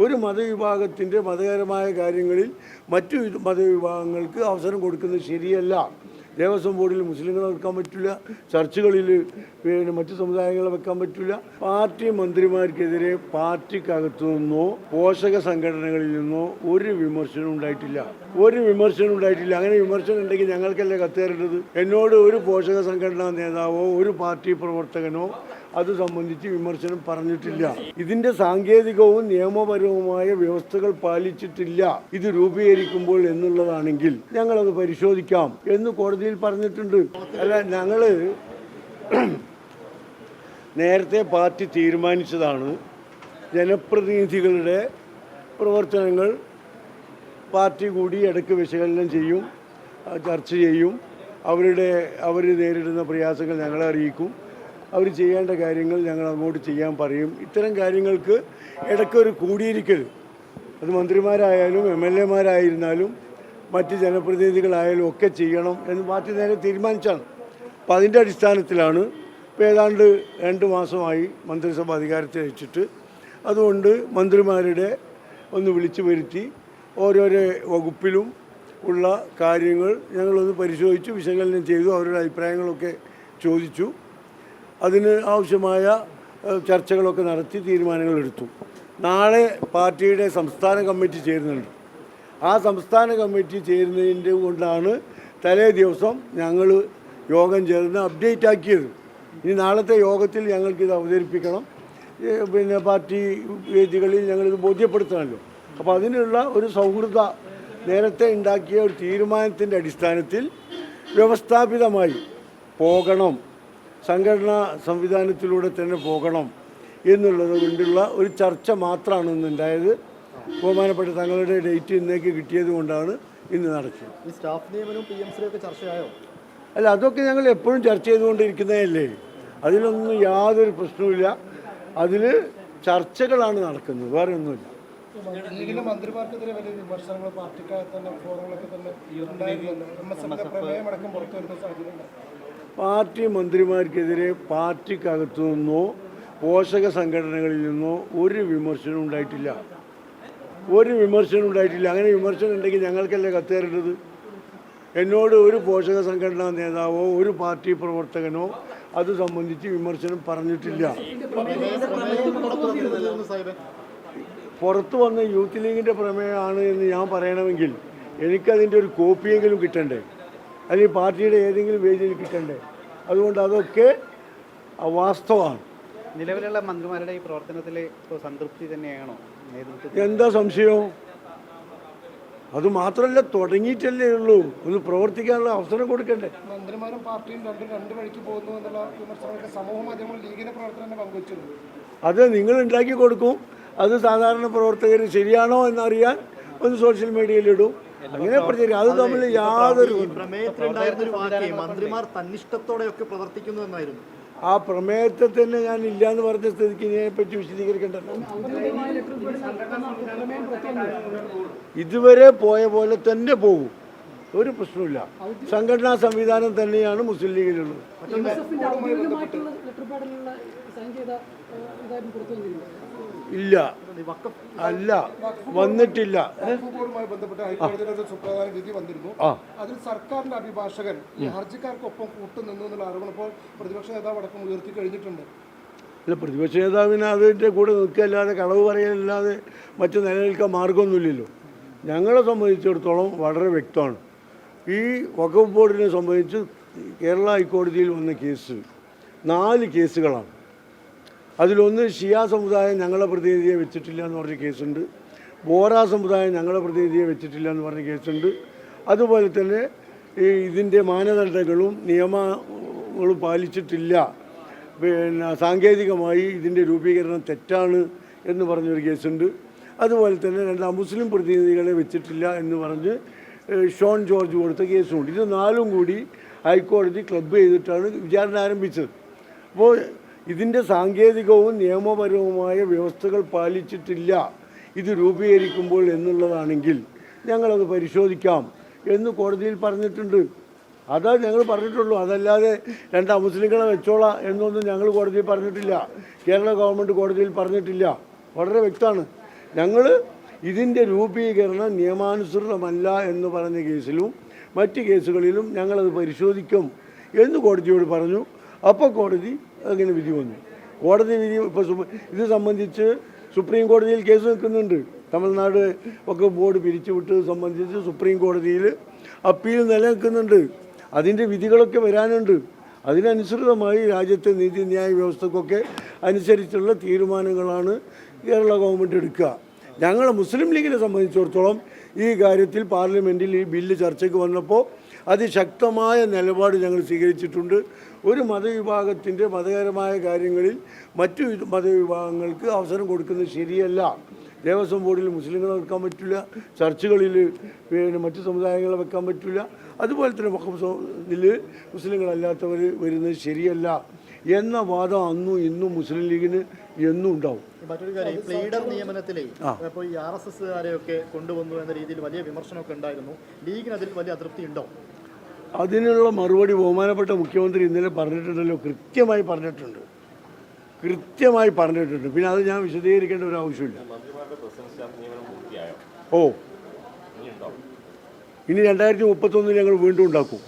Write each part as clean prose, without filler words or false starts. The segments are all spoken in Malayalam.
ഒരു മതവിഭാഗത്തിൻ്റെ മതപരമായ കാര്യങ്ങളിൽ മറ്റു മതവിഭാഗങ്ങൾക്ക് അവസരം കൊടുക്കുന്നത് ശരിയല്ല. ദേവസ്വം ബോർഡിൽ മുസ്ലിങ്ങളെ വെക്കാൻ പറ്റില്ല, ചർച്ചുകളിൽ മറ്റു സമുദായങ്ങളെ വെക്കാൻ പറ്റില്ല. പാർട്ടി മന്ത്രിമാർക്കെതിരെ പാർട്ടിക്കകത്തു നിന്നോ പോഷക സംഘടനകളിൽ നിന്നോ ഒരു വിമർശനം ഉണ്ടായിട്ടില്ല. അങ്ങനെ വിമർശനം ഉണ്ടെങ്കിൽ ഞങ്ങൾക്കല്ലേ കത്തേറേണ്ടത്? എന്നോട് ഒരു പോഷക സംഘടനാ നേതാവോ ഒരു പാർട്ടി പ്രവർത്തകനോ അത് സംബന്ധിച്ച് വിമർശനം പറഞ്ഞിട്ടില്ല. ഇതിന്റെ സാങ്കേതികവും നിയമപരവുമായ വ്യവസ്ഥകൾ പാലിച്ചിട്ടില്ല ഇത് രൂപീകരിക്കുമ്പോൾ എന്നുള്ളതാണെങ്കിൽ ഞങ്ങളത് പരിശോധിക്കാം എന്ന് കോടതിയിൽ പറഞ്ഞിട്ടുണ്ട്. അല്ല, ഞങ്ങള് നേരത്തെ പാർട്ടി തീരുമാനിച്ചതാണ് ജനപ്രതിനിധികളുടെ പ്രവർത്തനങ്ങൾ പാർട്ടി കൂടി ഇടയ്ക്ക് വിശകലനം ചെയ്യും, ചർച്ച ചെയ്യും, അവർ നേരിടുന്ന പ്രയാസങ്ങൾ ഞങ്ങളെ അറിയിക്കും, അവർ ചെയ്യേണ്ട കാര്യങ്ങൾ ഞങ്ങൾ അങ്ങോട്ട് ചെയ്യാൻ പറയും. ഇത്തരം കാര്യങ്ങൾക്ക് ഇടയ്ക്കൊരു കൂടിയിരിക്കൽ, അത് മന്ത്രിമാരായാലും MLA-മാരായിരുന്നാലും മറ്റ് ജനപ്രതിനിധികളായാലും ഒക്കെ ചെയ്യണം എന്ന് പാർട്ടി നേരെ തീരുമാനിച്ചാണ്. അപ്പോൾ അതിൻ്റെ അടിസ്ഥാനത്തിലാണ് ഇപ്പോൾ ഏതാണ്ട് 2 മാസമായി മന്ത്രിസഭ അധികാരത്തിൽ വെച്ചിട്ട്. അതുകൊണ്ട് മന്ത്രിമാരുടെ ഒന്ന് വിളിച്ചു വരുത്തി ഓരോരോ വകുപ്പിലും ഉള്ള കാര്യങ്ങൾ ഞങ്ങളൊന്ന് പരിശോധിച്ചു, വിശകലനം ചെയ്തു, അവരുടെ അഭിപ്രായങ്ങളൊക്കെ ചോദിച്ചു. അതിന് ആവശ്യമായ ചർച്ചകളൊക്കെ നടത്തി തീരുമാനങ്ങളെടുത്തു. നാളെ പാർട്ടിയുടെ സംസ്ഥാന കമ്മിറ്റി ചേരുന്നുണ്ട്. ആ സംസ്ഥാന കമ്മിറ്റി ചേരുന്നതിൻ്റെ കൊണ്ടാണ് തലേ ദിവസം ഞങ്ങൾ യോഗം ചേർന്ന് അപ്ഡേറ്റ് ആക്കിയത്. ഇനി നാളത്തെ യോഗത്തിൽ ഞങ്ങൾക്കിത് അവതരിപ്പിക്കണം, പാർട്ടി വേദികളിൽ ഞങ്ങളിത് ബോധ്യപ്പെടുത്തണമല്ലോ. അപ്പോൾ അതിനുള്ള ഒരു സൗഹൃദ നേരത്തെ ഉണ്ടാക്കിയ ഒരു തീരുമാനത്തിൻ്റെ അടിസ്ഥാനത്തിൽ വ്യവസ്ഥാപിതമായി പോകണം, സംഘടനാ സംവിധാനത്തിലൂടെ തന്നെ പോകണം എന്നുള്ളത് കൊണ്ടുള്ള ഒരു ചർച്ച മാത്രമാണ് ഇന്നുണ്ടായത്. ബഹുമാനപ്പെട്ട തങ്ങളുടെ ഡേറ്റ് ഇന്നേക്ക് കിട്ടിയത് കൊണ്ടാണ് ഇന്ന് നടത്തിയത്. ഈ സ്റ്റാഫ് നിയമനവും PMC ചർച്ചയായോ? അല്ല, അതൊക്കെ ഞങ്ങൾ എപ്പോഴും ചർച്ച ചെയ്തുകൊണ്ടിരിക്കുന്നതല്ലേ, അതിലൊന്നും യാതൊരു പ്രശ്നവുമില്ല. അതിൽ ചർച്ചകളാണ് നടക്കുന്നത്, വേറെ ഒന്നുമില്ല. മന്ത്രിമാർക്കെതിരെ വലിയ വിമർശനങ്ങൾ പാർട്ടിക്കകത്ത് തന്നെ ഫോറങ്ങളൊക്കെ തന്നെ പ്രമേയമടക്കം പുറത്തു വരുന്ന സാഹചര്യം. പാർട്ടി മന്ത്രിമാർക്കെതിരെ പാർട്ടിക്കകത്തു നിന്നോ പോഷക സംഘടനകളിൽ നിന്നോ ഒരു വിമർശനം ഉണ്ടായിട്ടില്ല. അങ്ങനെ വിമർശനം ഉണ്ടെങ്കിൽ ഞങ്ങൾക്കല്ലേ കത്തേറേണ്ടത്? എന്നോട് ഒരു പോഷക സംഘടനാ നേതാവോ ഒരു പാർട്ടി പ്രവർത്തകനോ അത് സംബന്ധിച്ച് വിമർശനം പറഞ്ഞിട്ടില്ല. പുറത്തു വന്ന യൂത്ത് ലീഗിൻ്റെ പ്രമേയമാണ് എന്ന് ഞാൻ പറയണമെങ്കിൽ എനിക്കതിൻ്റെ ഒരു കോപ്പിയെങ്കിലും കിട്ടണ്ടേ, അല്ലെങ്കിൽ പാർട്ടിയുടെ ഏതെങ്കിലും വേദിയിൽ കിട്ടണ്ടേ? അതുകൊണ്ട് അതൊക്കെ വാസ്തവമാണ്. നിലവിലുള്ള മന്ത്രിമാരുടെ ഈ പ്രവർത്തനത്തിൽ സംതൃപ്തി തന്നെയാണോ നേതൃത്വം? എന്താ സംശയം? അത് മാത്രമല്ല, തുടങ്ങിയിട്ടല്ലേ ഉള്ളൂ, ഒന്ന് പ്രവർത്തിക്കാനുള്ള അവസരം കൊടുക്കണ്ടേ? മന്ത്രിമാരും പാർട്ടിയും രണ്ട് വഴിക്ക് പോകുന്നു എന്നുള്ള വിമർശനമൊക്കെ സമൂഹ മാധ്യമങ്ങളിൽ ലീഗിന്റെ പ്രവർത്തനം പങ്കുവച്ചിരുന്നു. അത് നിങ്ങൾ ഉണ്ടാക്കി കൊടുക്കും. അത് സാധാരണ പ്രവർത്തകർ ശരിയാണോ എന്നറിയാൻ ഒന്ന് സോഷ്യൽ മീഡിയയിലിടും, അങ്ങനെ പ്രചരിക്കും. അത് തമ്മിൽ യാതൊരു മന്ത്രിമാർ തന്നിഷ്ടത്തോടെയൊക്കെ പ്രവർത്തിക്കുന്നു എന്നായിരുന്നു. ആ പ്രമേയത്തെ തന്നെ ഞാൻ ഇല്ല എന്ന് പറഞ്ഞ സ്ഥിതിക്ക് ഇതിനെപ്പറ്റി വിശദീകരിക്കേണ്ടല്ലോ. ഇതുവരെ പോയ പോലെ തന്നെ പോകും, ഒരു പ്രശ്നമില്ല. സംഘടനാ സംവിധാനം തന്നെയാണ് മുസ്ലിം ലീഗിലുള്ളത്. ഇല്ല, അല്ല, വന്നിട്ടില്ല. ബന്ധപ്പെട്ട ഹൈക്കോടതിയുടെ സുപ്രധാന വിധി വന്നിരുന്നു. അതിൽ സർക്കാരിന്റെ അഭിഭാഷകൻ ഈ ഹർജിക്കാർക്കൊപ്പം കൂട്ടുനിന്നു എന്നുള്ള ആരോപണം ഇപ്പോൾ പ്രതിപക്ഷ നേതാവ് അടക്കം ഉയർത്തി കഴിഞ്ഞിട്ടുണ്ട്. അല്ല, പ്രതിപക്ഷ നേതാവിന് അതിൻ്റെ കൂടെ നിൽക്കല്ലാതെ കളവ് പറയല്ലാതെ മറ്റു നിലനിൽക്കാൻ മാർഗമൊന്നുമില്ലല്ലോ. ഞങ്ങളെ സംബന്ധിച്ചിടത്തോളം വളരെ വ്യക്തമാണ്. ഈ വഖഫ് ബോർഡിനെ സംബന്ധിച്ച് കേരള ഹൈക്കോടതിയിൽ വന്ന കേസ് 4 കേസുകളാണ്. അതിലൊന്ന് ഷിയ സമുദായം ഞങ്ങളെ പ്രതിനിധിയെ വെച്ചിട്ടില്ല എന്ന് പറഞ്ഞ കേസുണ്ട്, ബോറ സമുദായം ഞങ്ങളെ പ്രതിനിധിയെ വെച്ചിട്ടില്ല എന്ന് പറഞ്ഞ കേസുണ്ട്. അതുപോലെ തന്നെ ഇതിൻ്റെ മാനദണ്ഡങ്ങളും നിയമങ്ങളും പാലിച്ചിട്ടില്ല, സാങ്കേതികമായി ഇതിൻ്റെ രൂപീകരണം തെറ്റാണ് എന്ന് പറഞ്ഞൊരു കേസുണ്ട്. അതുപോലെ തന്നെ 2 മുസ്ലിം പ്രതിനിധികളെ വെച്ചിട്ടില്ല എന്ന് പറഞ്ഞ് ഷോൺ ജോർജ് കൊടുത്ത കേസുമുണ്ട്. ഇത് 4ഉം കൂടി ഹൈക്കോടതി ക്ലബ് ചെയ്തിട്ടാണ് വിചാരണ ആരംഭിച്ചത്. അപ്പോൾ ഇതിൻ്റെ സാങ്കേതികവും നിയമപരവുമായ വ്യവസ്ഥകൾ പാലിച്ചിട്ടില്ല ഇത് രൂപീകരിക്കുമ്പോൾ എന്നുള്ളതാണെങ്കിൽ ഞങ്ങളത് പരിശോധിക്കാം എന്ന് കോടതിയിൽ പറഞ്ഞിട്ടുണ്ട്. അതാ ഞങ്ങൾ പറഞ്ഞിട്ടുള്ളൂ. അതല്ലാതെ 2 മുസ്ലിങ്ങളെ വെച്ചോളാം എന്നൊന്നും ഞങ്ങൾ കോടതിയിൽ പറഞ്ഞിട്ടില്ല, കേരള ഗവൺമെൻറ് കോടതിയിൽ പറഞ്ഞിട്ടില്ല. വളരെ വ്യക്തമാണ്. ഞങ്ങൾ ഇതിൻ്റെ രൂപീകരണം നിയമാനുസൃതമല്ല എന്ന് പറഞ്ഞ കേസിലും മറ്റ് കേസുകളിലും ഞങ്ങളത് പരിശോധിക്കും എന്ന് കോടതിയോട് പറഞ്ഞു. അപ്പോൾ കോടതി അങ്ങനെ വിധി വന്നു. കോടതി വിധി ഇപ്പോൾ ഇത് സംബന്ധിച്ച് സുപ്രീം കോടതിയിൽ കേസ് നിൽക്കുന്നുണ്ട്. തമിഴ്നാട് ഒക്കെ ബോർഡ് പിരിച്ചുവിട്ടത് സംബന്ധിച്ച് സുപ്രീം കോടതിയിൽ അപ്പീൽ നിലനിൽക്കുന്നുണ്ട്. അതിൻ്റെ വിധികളൊക്കെ വരാനുണ്ട്. അതിനനുസൃതമായി രാജ്യത്തെ നീതിന്യായ വ്യവസ്ഥക്കൊക്കെ അനുസരിച്ചുള്ള തീരുമാനങ്ങളാണ് കേരള ഗവൺമെൻറ് എടുക്കുക. ഞങ്ങൾ മുസ്ലിം ലീഗിനെ സംബന്ധിച്ചിടത്തോളം ഈ കാര്യത്തിൽ പാർലമെൻറ്റിൽ ഈ ബില്ല് ചർച്ചയ്ക്ക് വന്നപ്പോൾ അതിശക്തമായ നിലപാട് ഞങ്ങൾ സ്വീകരിച്ചിട്ടുണ്ട്. ഒരു മതവിഭാഗത്തിൻ്റെ മതപരമായ കാര്യങ്ങളിൽ മറ്റു മതവിഭാഗങ്ങൾക്ക് അവസരം കൊടുക്കുന്നത് ശരിയല്ല. ദേവസ്വം ബോർഡിൽ മുസ്ലിങ്ങളെ വെക്കാൻ പറ്റില്ല, ചർച്ചുകളിൽ മറ്റു സമുദായങ്ങളെ വെക്കാൻ പറ്റില്ല, അതുപോലെ തന്നെ വഖഫ് മുസ്ലിങ്ങളല്ലാത്തവർ വരുന്നത് ശരിയല്ല എന്ന വാദം അന്നും ഇന്നും മുസ്ലിം ലീഗിന് എന്നും ഉണ്ടാവും. മറ്റൊരു കാര്യം, പ്ലീഡർ നിയമനത്തിലെ ഇപ്പോൾ ഈ RSSകാരെയൊക്കെ കൊണ്ടുവന്നു എന്ന രീതിയിൽ വലിയ വിമർശനമൊക്കെ ഉണ്ടായിരുന്നു. ലീഗിന് അതിൽ വലിയ അതൃപ്തി ഉണ്ടോ? അതിനുള്ള മറുപടി ബഹുമാനപ്പെട്ട മുഖ്യമന്ത്രി ഇന്നലെ പറഞ്ഞിട്ടുണ്ടല്ലോ, കൃത്യമായി പറഞ്ഞിട്ടുണ്ട്. പിന്നെ അത് ഞാൻ വിശദീകരിക്കേണ്ട ഒരു ആവശ്യമില്ല. ഓ, ഇനി 2031 ഞങ്ങൾ വീണ്ടും ഉണ്ടാക്കും.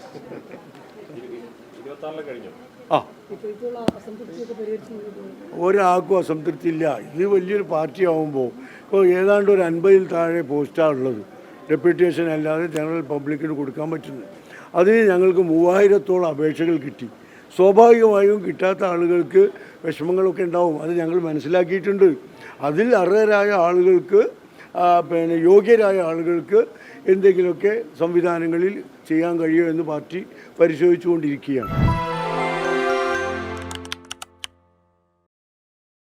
ആ, ഒരാൾക്കും അസംതൃപ്തി ഇല്ല. ഇത് വലിയൊരു പാർട്ടി ആകുമ്പോൾ ഇപ്പോൾ ഏതാണ്ട് ഒരു 50-ൽ താഴെ പോസ്റ്റാണ് ഉള്ളത്. ഡെപ്യൂട്ടേഷൻ അല്ലാതെ ജനറൽ പബ്ലിക്കിന് കൊടുക്കാൻ പറ്റുന്നത്. അതിന് ഞങ്ങൾക്ക് 3000-ഓളം അപേക്ഷകൾ കിട്ടി. സ്വാഭാവികമായും കിട്ടാത്ത ആളുകൾക്ക് വിഷമങ്ങളൊക്കെ ഉണ്ടാവും. അത് ഞങ്ങൾ മനസ്സിലാക്കിയിട്ടുണ്ട്. അതിൽ അർഹരായ ആളുകൾക്ക് യോഗ്യരായ ആളുകൾക്ക് എന്തെങ്കിലുമൊക്കെ സംവിധാനങ്ങളിൽ ചെയ്യാൻ കഴിയുമോ എന്ന് പാർട്ടി പരിശോധിച്ചുകൊണ്ടിരിക്കുകയാണ്.